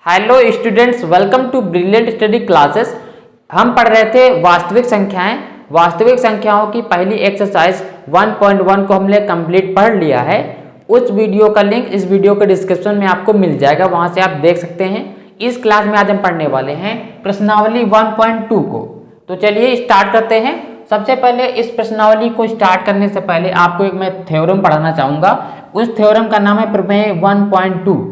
Hello students, welcome to brilliant study classes. हम पढ़ रहे थे वास्तविक संख्याएं। वास्तविक संख्याओं की पहली एक्सरसाइज 1.1 को हमने कंप्लीट पढ़ लिया है। उस वीडियो का लिंक इस वीडियो के डिस्क्रिप्शन में आपको मिल जाएगा, वहां से आप देख सकते हैं। इस क्लास में आज हम पढ़ने वाले हैं प्रश्नावली 1.2 को। तो चलिए स्टार्ट करते हैं। सबसे पहले इस प्रश्नावली को स्टार्ट करने से पहले आपको एक मैं थ्योरम पढ़ाना चाहूंगा। उस थ्योरम का नाम है प्रमेय 1.2।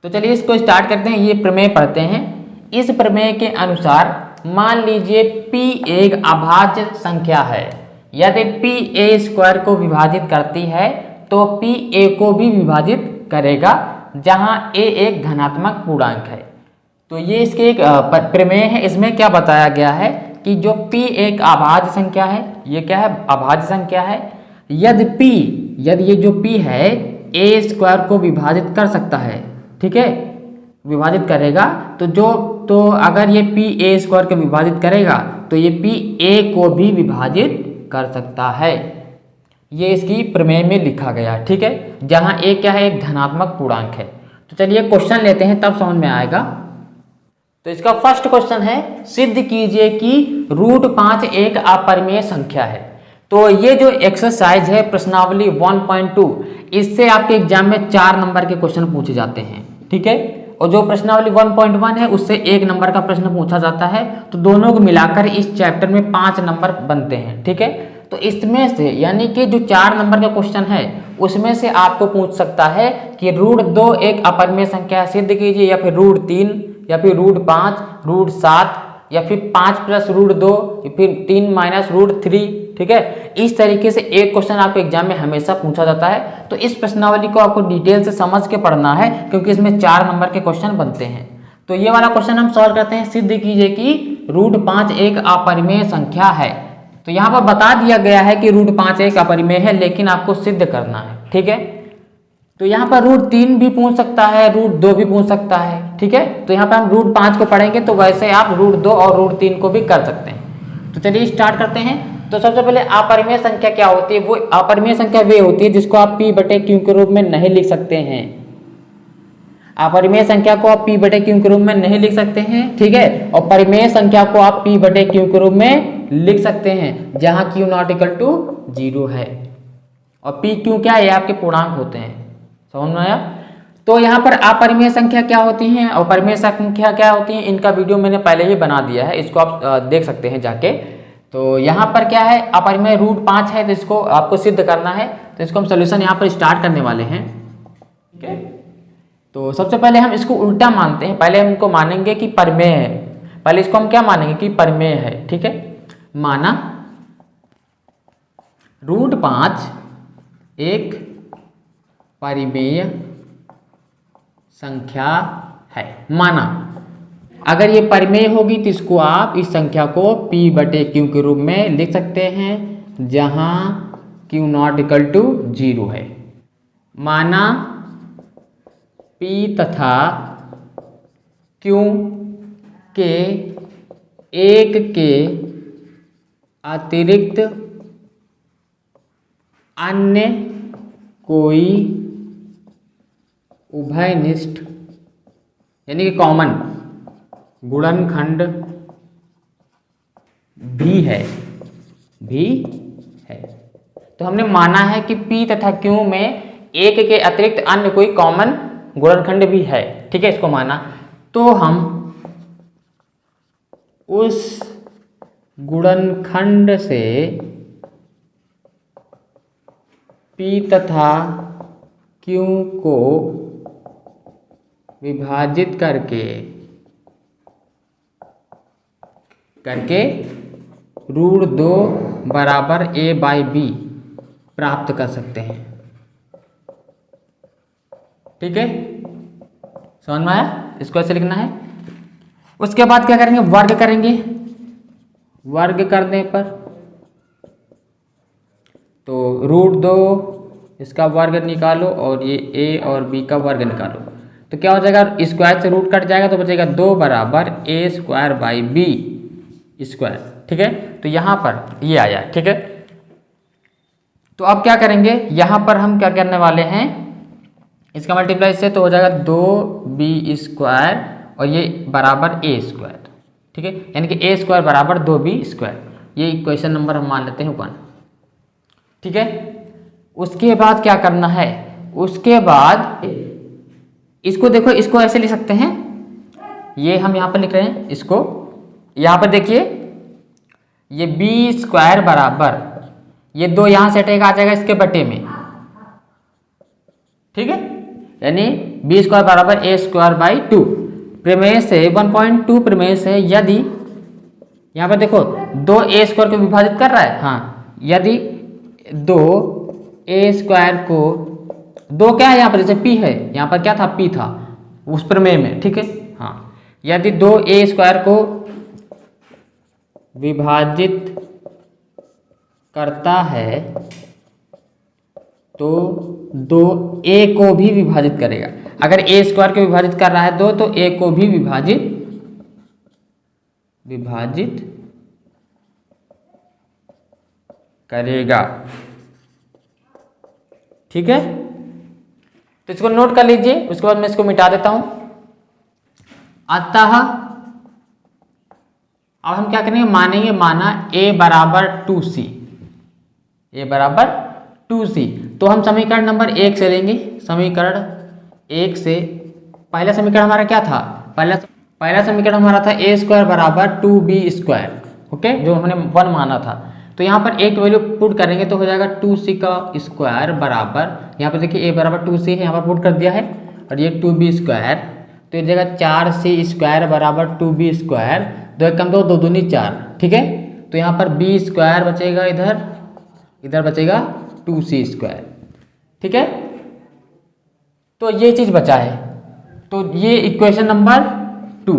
तो चलिए इसको स्टार्ट करते हैं। ये प्रमेय पढ़ते हैं। इस प्रमेय के अनुसार मान लीजिए P एक अभाज्य संख्या है। यदि P a स्क्वायर को विभाजित करती है तो P a को भी विभाजित करेगा, जहां a एक धनात्मक पूर्णांक है। तो ये इसके एक प्रमेय है। इसमें क्या बताया गया है कि जो P एक अभाज्य संख्या है, ये क्या है? अभाज्य संख्या है। यदि ये जो P है a स्क्वायर को विभाजित कर सकता है, ठीक है, विभाजित करेगा, तो अगर ये P a स्क्वायर को विभाजित करेगा तो ये P a को भी विभाजित कर सकता है। ये इसकी प्रमेय में लिखा गया, ठीक है, जहां a क्या है? एक धनात्मक पूर्णांक है। तो चलिए क्वेश्चन लेते हैं, तब समझ में आएगा। तो इसका फर्स्ट क्वेश्चन है, सिद्ध कीजिए कि √5 एक अपरिमेय संख्या है। तो ये जो एक्सरसाइज है प्रश्नावली 1.2, इससे आपके एग्जाम में 4 नंबर के क्वेश्चन पूछे जाते हैं, ठीक है। और जो प्रश्नावली 1.1 है उससे 1 नंबर का प्रश्न पूछा जाता है। तो दोनों को मिलाकर इस चैप्टर में 5 नंबर बनते हैं, ठीक है। तो इसमें से यानी कि जो 4 नंबर का क्वेश्चन है उसमें से आपको पूछ सकता है कि √2 एक अपरिमेय संख्या सिद्ध कीजिए, या फिर √3, या फिर √5, √7, या फिर 5 + √2, या फिर 3 - √3, ठीक है। इस तरीके से एक क्वेश्चन आपके एग्जाम में हमेशा पूछा जाता है। तो इस प्रश्नावली को आपको डिटेल से समझ के पढ़ना है, क्योंकि इसमें 4 नंबर के क्वेश्चन बनते हैं। तो ये वाला क्वेश्चन हम सॉल्व करते हैं। सिद्ध कीजिए कि √5 एक अपरिमेय संख्या है। तो यहाँ पर बता दिया गया है कि √5 एक अपरिमेय है, लेकिन आपको सिद्ध करना है, ठीक है। तो यहाँ पर √3 भी पूछ सकता है, √2 भी पूछ सकता है, ठीक है। तो यहाँ पर हम √5 को पढ़ेंगे, तो वैसे आप √2 और √3 को भी कर सकते हैं। तो चलिए स्टार्ट करते हैं। तो सबसे पहले अपरिमेय संख्या क्या होती है? वो अपरिमेय संख्या वे होती है जिसको आप P/Q के रूप में नहीं लिख सकते हैं। अपरिमेय संख्या को आप P/Q के रूप में नहीं लिख सकते हैं, ठीक है। और परिमेय संख्या को आप P/Q के रूप में लिख सकते हैं, जहां Q ≠ 0 है। और PQ क्या है? ये आपके पूर्णांक होते हैं। समझ में आया? तो यहाँ पर अपरिमेय संख्या क्या होती है और परिमेय संख्या क्या होती है, इनका वीडियो मैंने पहले ही बना दिया है, इसको आप देख सकते हैं जाके। तो यहाँ पर क्या है? अपरिमेय √5 है, तो इसको आपको सिद्ध करना है। तो इसको हम सोल्यूशन यहाँ पर स्टार्ट करने वाले हैं, ठीक है। तो सबसे पहले हम इसको उल्टा मानते हैं। पहले हम इनको मानेंगे कि परिमेय है। पहले इसको हम क्या मानेंगे? कि परिमेय है, ठीक है। माना √5 एक परिमेय संख्या है। माना अगर ये परिमेय होगी तो इसको आप इस संख्या को P/Q के रूप में लिख सकते हैं, जहां Q ≠ 0 है। माना P तथा Q के एक के अतिरिक्त अन्य कोई उभयनिष्ठ यानी कि कॉमन गुणनखंड भी है। तो हमने माना है कि P तथा Q में एक के अतिरिक्त अन्य कोई कॉमन गुणनखंड भी है, ठीक है। इसको माना, तो हम उस गुणनखंड से P तथा Q को विभाजित करके √2 = a/b प्राप्त कर सकते हैं, ठीक है। समझ में आया? इसको ऐसे लिखना है। उसके बाद क्या करेंगे? वर्ग करेंगे। वर्ग करने पर तो √2 इसका वर्ग निकालो और ये a और b का वर्ग निकालो, तो क्या हो जाएगा? स्क्वायर से रूट कट जाएगा, तो बचेगा 2 = a² b², ठीक है। तो यहाँ पर ये आया, ठीक है। तो अब क्या करेंगे? यहाँ पर हम क्या करने वाले हैं? इसका मल्टीप्लाई इससे तो हो जाएगा 2b² और ये बराबर a²। ठीक है, यानी कि a² बराबर 2b²। ये इक्वेशन नंबर हम मान लेते हैं 1। ठीक है, उसके बाद क्या करना है, उसके बाद इसको देखो, इसको ऐसे लिख सकते हैं, ये हम यहाँ पर लिख रहे हैं इसको, यहाँ पर देखिए ये b² बराबर, ये 2 यहाँ से हटेगा, आ जाएगा इसके बटे में। ठीक है, यानी b² बराबर a²/2। प्रमेय से 1.2 प्रमेय से यदि यहाँ पर देखो 2a² को विभाजित कर रहा है, हाँ, यदि 2a² को 2 क्या है यहाँ पर, जैसे p है, यहाँ पर क्या था, p था उस प्रमेय में। ठीक है, हाँ, यदि 2a² को विभाजित करता है तो 2a को भी विभाजित करेगा। अगर a² को विभाजित कर रहा है 2 तो a को भी विभाजित करेगा। ठीक है, तो इसको नोट कर लीजिए, उसके बाद मैं इसको मिटा देता हूं। अतः अब हम क्या करेंगे, मानेंगे, माना a बराबर 2c, a बराबर 2c। तो हम समीकरण नंबर 1 से लेंगे। समीकरण 1 से पहला समीकरण हमारा क्या था, पहला समीकरण हमारा था a² बराबर 2b²। ओके, जो हमने 1 माना था। तो यहाँ पर एक वैल्यू पुट करेंगे तो हो जाएगा 2c² बराबर, यहाँ पर देखिए a बराबर 2c है, यहाँ पर पुट कर दिया है, और ये 2b², तो ये जगह 4c² बराबर 2b²। 2 1 2, 2 दूनी 4। ठीक है, तो यहाँ पर b² बचेगा, इधर बचेगा 2c²। ठीक है, तो ये चीज बचा है। तो ये इक्वेशन नंबर 2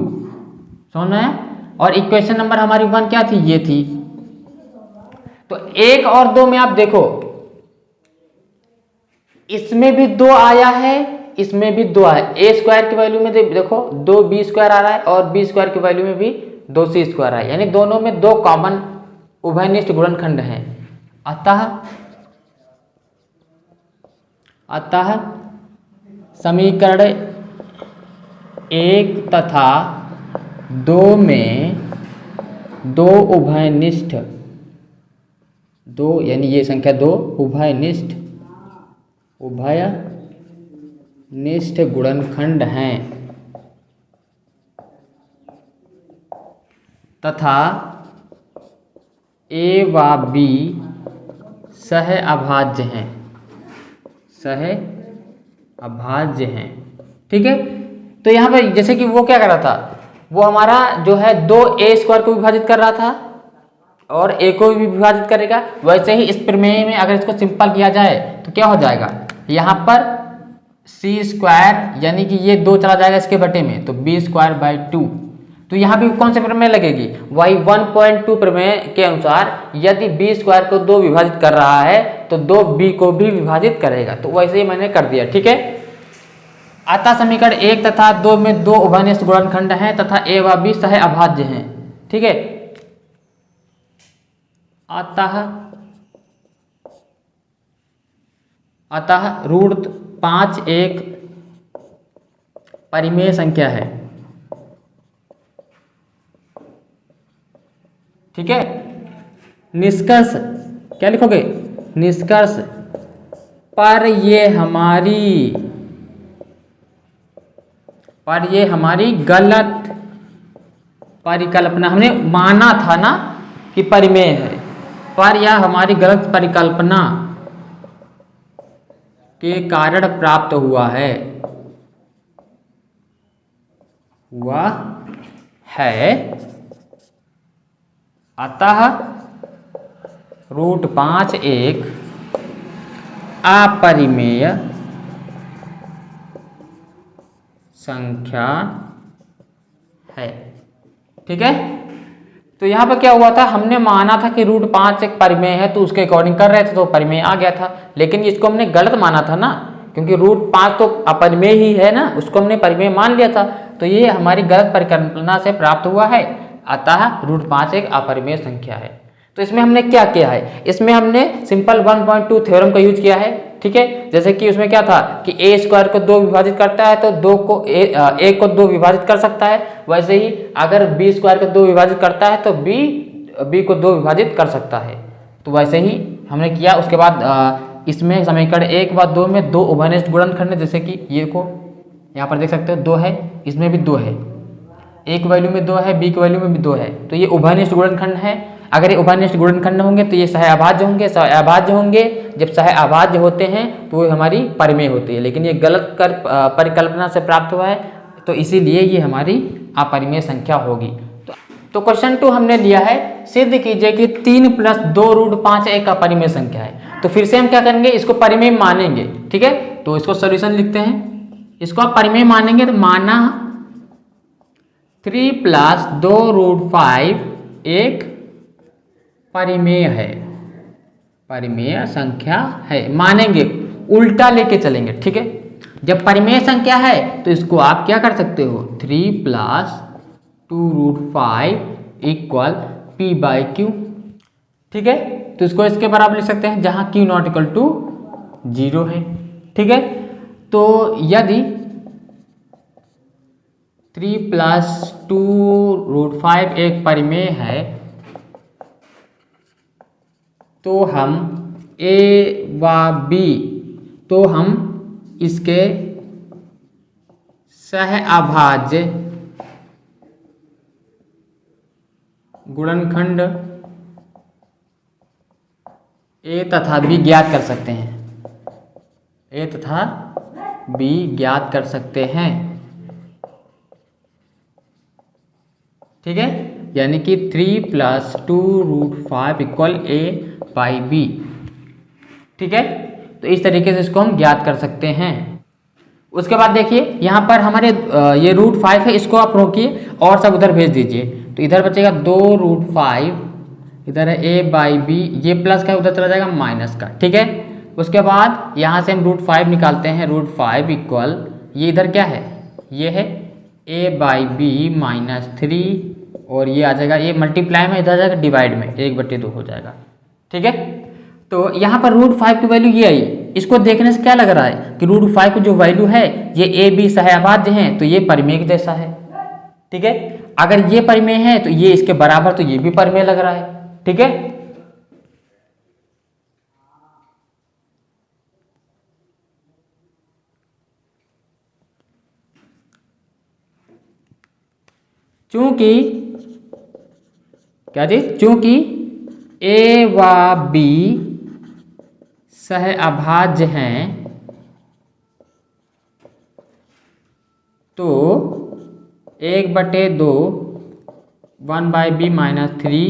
समझना है। और इक्वेशन नंबर हमारी 1 क्या थी, ये थी। तो 1 और 2 में आप देखो, इसमें भी 2 आया है, इसमें भी 2 आया है। a² की वैल्यू में देखो 2b² आ रहा है, और b² की वैल्यू में भी 2c² आ रहा है, यानी दोनों में 2 कॉमन उभयनिष्ठ गुणनखंड हैं। अतः समीकरण 1 तथा 2 में 2 उभयनिष्ठ, 2 यानी ये संख्या 2 उभयनिष्ठ गुणनखंड हैं, तथा a व b सह अभाज्य हैं। ठीक है, तो यहाँ पर जैसे कि वो क्या कर रहा था, वो हमारा जो है 2a² को विभाजित कर रहा था और a को भी विभाजित करेगा। वैसे ही इस प्रमेय में अगर इसको सिंपल किया जाए तो क्या हो जाएगा, यहाँ पर c² यानी कि ये 2 चला जाएगा इसके बटे में, तो b²/2। तो यहाँ भी कौन से प्रमेय लगेगी, वही 1.2 प्रमेय के अनुसार यदि b² को 2 विभाजित कर रहा है तो 2b को भी विभाजित करेगा। तो वैसे ही मैंने कर दिया। ठीक है, अतः समीकरण 1 तथा 2 में 2 उभयनिष्ठ गुणनखंड हैं तथा a व b सह अभाज्य हैं। ठीक है, अतः √5 एक परिमेय संख्या है। ठीक है, निष्कर्ष क्या लिखोगे, निष्कर्ष पर ये हमारी गलत परिकल्पना, हमने माना था ना कि परिमेय है, पर यह हमारी गलत परिकल्पना के कारण प्राप्त हुआ है अतः √5 एक अपरिमेय संख्या है। ठीक है, तो यहाँ पर क्या हुआ था, हमने माना था कि √5 एक परिमेय है, तो उसके अकॉर्डिंग कर रहे थे तो परिमेय आ गया था। लेकिन इसको हमने गलत माना था ना, क्योंकि √5 तो अपरिमेय ही है ना, उसको हमने परिमेय मान लिया था। तो ये हमारी गलत परिकल्पना से प्राप्त हुआ है, अतः √5 एक अपरिमेय संख्या है। तो इसमें हमने क्या किया है, इसमें हमने सिंपल 1.2 थ्योरम का यूज किया है, ठीक है। जैसे कि उसमें क्या था कि ए स्क्वायर को 2 विभाजित करता है तो ए को 2 विभाजित कर सकता है, वैसे ही अगर बी स्क्वायर को 2 विभाजित करता है तो बी को 2 विभाजित कर सकता है। तो वैसे ही हमने किया। उसके बाद इसमें समीकरण 1 व 2 में 2 उभयनिष्ठ गुणनखंड है, जैसे कि ये को यहाँ पर देख सकते हो 2 है, इसमें भी 2 है, ए की वैल्यू में 2 है, बी की वैल्यू में भी 2 है, तो ये उभयनिष्ठ गुणनखंड है। अगर ये उभयनिष्ठ गुणनखंड होंगे तो ये सहअभाज्य होंगे, सहअभाज्य होंगे जब सहअभाज्य होते हैं तो वो हमारी परिमेय होती है, लेकिन ये गलत परिकल्पना से प्राप्त हुआ है, तो इसीलिए ये हमारी अपरिमेय संख्या होगी। तो क्वेश्चन 2 हमने लिया है, सिद्ध कीजिए कि 3 + 2√5 एक अपरिमेय संख्या है। तो फिर से हम क्या करेंगे, इसको परिमेय मानेंगे, ठीक है। तो इसको सॉल्यूशन लिखते हैं, इसको आप परिमेय मानेंगे तो माना 3 + 2√5 एक परिमेय है, परिमेय संख्या है, मानेंगे, उल्टा लेके चलेंगे, ठीक है। जब परिमेय संख्या है तो इसको आप क्या कर सकते हो, 3 + 2√5 = p/q, ठीक है। तो इसको इसके बराबर लिख सकते हैं जहां q ≠ 0 है, ठीक है। तो यदि 3 + 2√5 एक परिमेय है तो हम a व b, तो हम इसके सहअभाज्य गुणनखंड a तथा b ज्ञात कर सकते हैं, a तथा b ज्ञात कर सकते हैं, ठीक है। यानी कि 3 + 2√5 = a/b, ठीक है। तो इस तरीके से इसको हम ज्ञात कर सकते हैं। उसके बाद देखिए यहाँ पर हमारे ये √5 है, इसको आप रोकिए और सब उधर भेज दीजिए, तो इधर बचेगा 2√5, इधर है a/b, ये प्लस का उधर चला जाएगा माइनस का, ठीक है। उसके बाद यहाँ से हम √5 निकालते हैं, √5 = ये इधर क्या है, ये है a/b - 3, और ये आ जाएगा, ये मल्टीप्लाई में इधर आ जाएगा डिवाइड में 1/2 हो जाएगा, ठीक है। तो यहाँ पर √5 की वैल्यू ये आई, इसको देखने से क्या लग रहा है कि √5 की जो वैल्यू है ये a b सहअभाज्य हैं, तो ये परिमेय के जैसा है, ठीक है। अगर ये परिमेय है तो ये इसके बराबर, तो ये भी परिमेय लग रहा है, ठीक है। चूंकि क्या जी, चूंकि a व b सहअभाज्य हैं तो 1/2 1/b - 3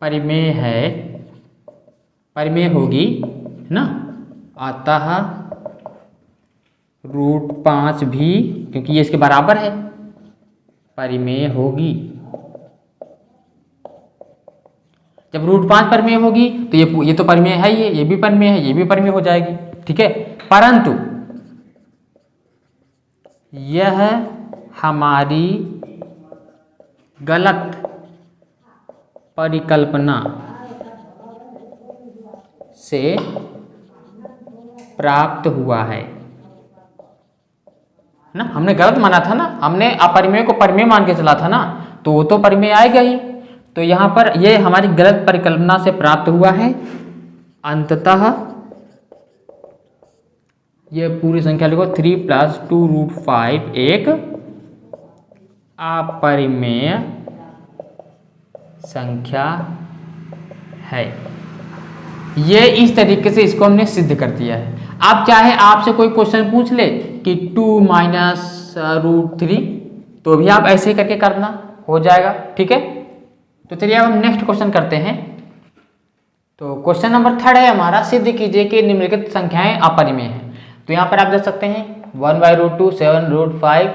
परिमेय है, परिमेय होगी, है ना। अतः √5 भी, क्योंकि ये इसके बराबर है, परिमेय होगी। जब √5 परिमेय होगी तो ये तो परिमेय है, ये भी परिमेय है, ये भी परिमेय हो जाएगी, ठीक है। परंतु यह हमारी गलत परिकल्पना से प्राप्त हुआ है ना, हमने गलत माना था ना, हमने अपरिमेय को परिमेय मान के चला था ना, तो वो तो परिमेय आएगा ही। तो यहाँ पर ये हमारी गलत परिकल्पना से प्राप्त हुआ है। अंततः ये पूरी संख्या लिखो, 3 + 2√5 एक अपरिमेय संख्या है। ये इस तरीके से इसको हमने सिद्ध कर दिया है। आप चाहे आपसे कोई क्वेश्चन पूछ ले कि 2 - √3, तो भी आप ऐसे करके करना, हो जाएगा, ठीक है। तो चलिए अब हम नेक्स्ट क्वेश्चन करते हैं। तो क्वेश्चन नंबर 3 है हमारा, सिद्ध कीजिए कि निम्नलिखित संख्याएं अपरिमेय हैं। तो यहाँ पर आप देख सकते हैं 1/√2, 7√5,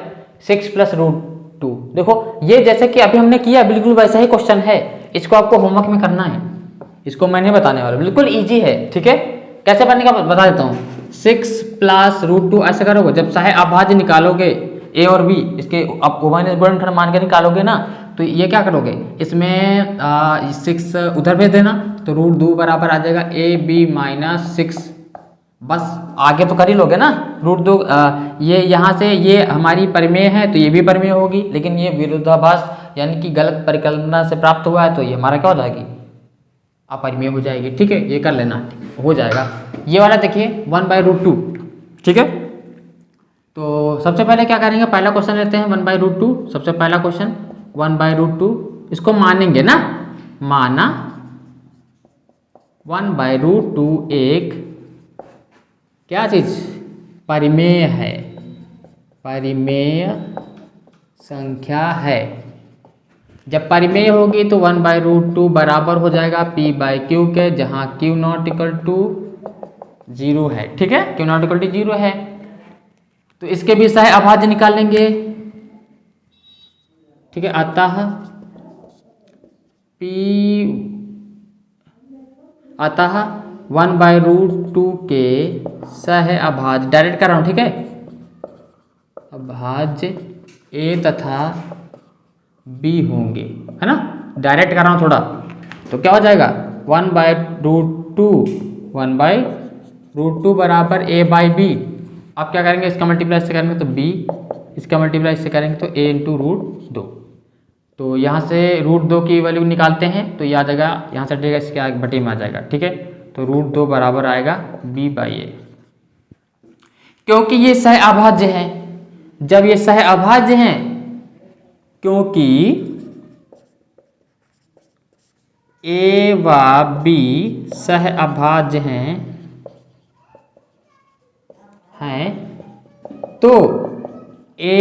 6 + √2। देखो ये जैसे कि अभी हमने किया बिल्कुल वैसा ही क्वेश्चन है, इसको आपको होमवर्क में करना है, इसको मैं नहीं बताने वाला, बिल्कुल इजी है, ठीक है। कैसे करने का बता देता हूँ। 6 + √2 ऐसे करोगे, जब सहअभाज्य निकालोगे a और b, इसके आप उभयनिष्ठ गुणनखंड मान के निकालोगे ना, तो ये क्या करोगे, इसमें 6 उधर भेज देना, तो √2 बराबर आ जाएगा AB-6। बस आगे तो कर ही लोगे ना। √2 ये यहाँ से ये हमारी परिमेय है तो ये भी परिमेय होगी, लेकिन ये विरोधाभास यानी कि गलत परिकल्पना से प्राप्त हुआ है तो ये हमारा क्या हो जाएगी, अपरिमेय हो जाएगी। ठीक है, ये कर लेना, हो जाएगा। ये वाला देखिए 1/√2। ठीक है, तो सबसे पहले क्या करेंगे, पहला क्वेश्चन लेते हैं 1/√2। सबसे पहला क्वेश्चन 1/√2, इसको मानेंगे ना, माना 1/√2 एक क्या चीज, परिमेय है, परिमेय संख्या है। जब परिमेय होगी तो 1/√2 बराबर हो जाएगा P/Q के, जहां Q ≠ 0 है। ठीक है, Q ≠ 0 है, तो इसके भी सह अभाज्य निकाल लेंगे। ठीक है, अतः अतः 1/√2 के सह अभाज्य, डायरेक्ट कर रहा हूं, ठीक है, अभाज्य A तथा B होंगे, है ना, डायरेक्ट कर रहा हूं थोड़ा, तो क्या हो जाएगा 1/√2 बराबर A/B। अब क्या करेंगे, इसका मल्टीप्लाई से करेंगे तो B, इसका मल्टीप्लाई से करेंगे तो A × √2। तो यहाँ से √2 की वैल्यू निकालते हैं तो ये आ जाएगा, यहाँ से हटेगा, इसके आगे बटे में आ जाएगा। ठीक है, तो √2 बराबर आएगा B/A। क्योंकि ये सह अभाज्य है, जब ये सह अभाज्य हैं, क्योंकि A व B सह अभाज्य हैं तो A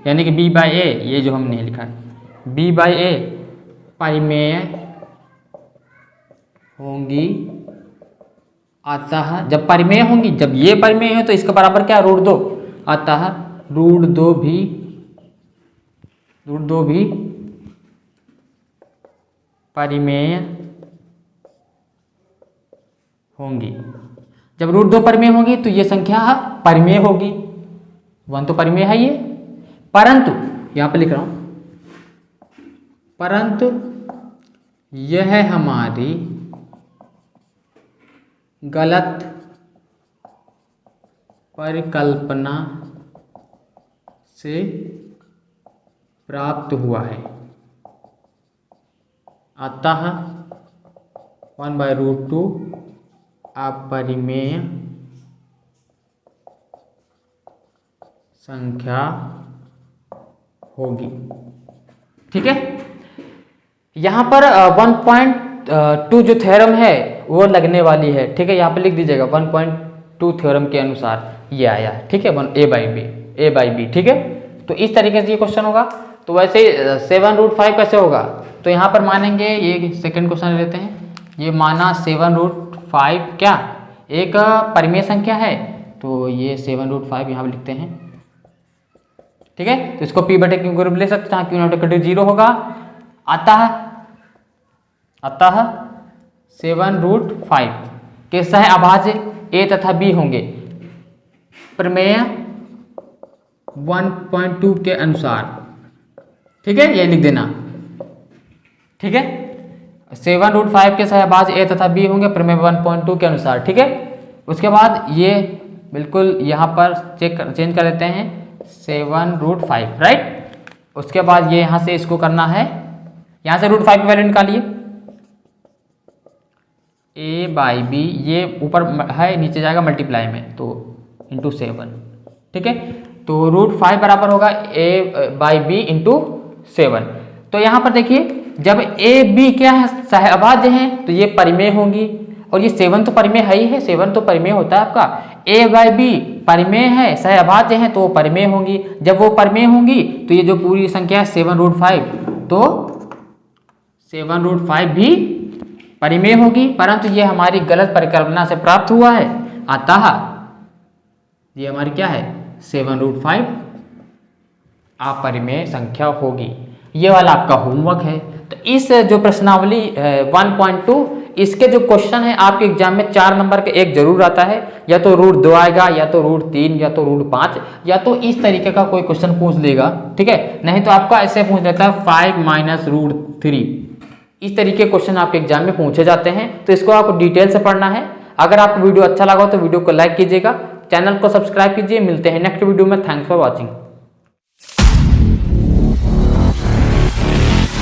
यानी कि B/A, ये जो हमने लिखा है B/A परिमेय होंगी। अतः जब परिमेय होंगी, जब ये परिमेय है तो इसका बराबर क्या, √2, अतः √2 भी परिमेय होंगी। जब √2 परिमेय होगी तो ये संख्या परिमेय होगी, 1 तो परिमेय है ये, परंतु यहां पे लिख रहा हूं, परंतु यह हमारी गलत परिकल्पना से प्राप्त हुआ है। अतः 1/√2 अपरिमेय संख्या होगी। ठीक है, यहां पर 1.2 जो थ्योरम है वो लगने वाली है। ठीक है, यहाँ पे लिख दीजिएगा 1.2 थ्योरम के अनुसार ये आया है। ठीक है, A/B। ठीक है, तो इस तरीके से ये क्वेश्चन होगा। तो वैसे 7√5 कैसे होगा, तो यहाँ पर मानेंगे, ये सेकंड क्वेश्चन लेते हैं, ये माना 7√5 क्या एक परिमेय संख्या है, तो ये 7√5 यहाँ पर लिखते हैं। ठीक है, तो इसको P/Q ग्रुप ले सकते हैं, Q ≠ 0 होगा। अतः 7√5 के सह अभाज्य A तथा B होंगे प्रमेय 1.2 के अनुसार। ठीक है, ये लिख देना। ठीक है, 7√5 के सह अभाज्य A तथा B होंगे प्रमेय 1.2 के अनुसार। ठीक है, उसके बाद ये बिल्कुल यहाँ पर चेंज कर देते हैं 7√5, राइट। उसके बाद ये यहाँ से इसको करना है, यहाँ से √5 की वैल्यू निकालिए, A/B, ये ऊपर है नीचे जाएगा मल्टीप्लाई में, तो इंटू 7। ठीक है, तो √5 बराबर होगा A/B इंटू 7। तो यहाँ पर देखिए, जब A/B क्या है, सह अभाज्य हैं, तो ये परिमेय होंगी, और ये 7 तो परिमेय है ही है, 7 तो परिमेय होता है आपका। A/B परिमेय है, सह अभाज्य हैं, तो वो परिमेय होंगी। जब वो परिमेय होंगी तो ये जो पूरी संख्या है 7√5, तो 7√5 भी परिमेय होगी, परंतु ये हमारी गलत परिकल्पना से प्राप्त हुआ है। अतः ये हमारी क्या है, 7√5 अपरिमेय संख्या होगी। ये वाला आपका होमवर्क है। तो इस जो प्रश्नावली 1.2 इसके जो क्वेश्चन है आपके एग्जाम में 4 नंबर के एक जरूर आता है, या तो रूट 2 आएगा, या तो रूट 3, या तो रूट 5, या तो इस तरीके का कोई क्वेश्चन पूछ लेगा, ठीक है। नहीं तो आपका ऐसे पूछ लेता है 5 माइनस रूट 3, इस तरीके क्वेश्चन आपके एग्जाम में पूछे जाते हैं। तो इसको आपको डिटेल से पढ़ना है। अगर आपको वीडियो अच्छा लगा तो वीडियो को लाइक कीजिएगा, चैनल को सब्सक्राइब कीजिए। मिलते हैं नेक्स्ट वीडियो में। Thanks for watching.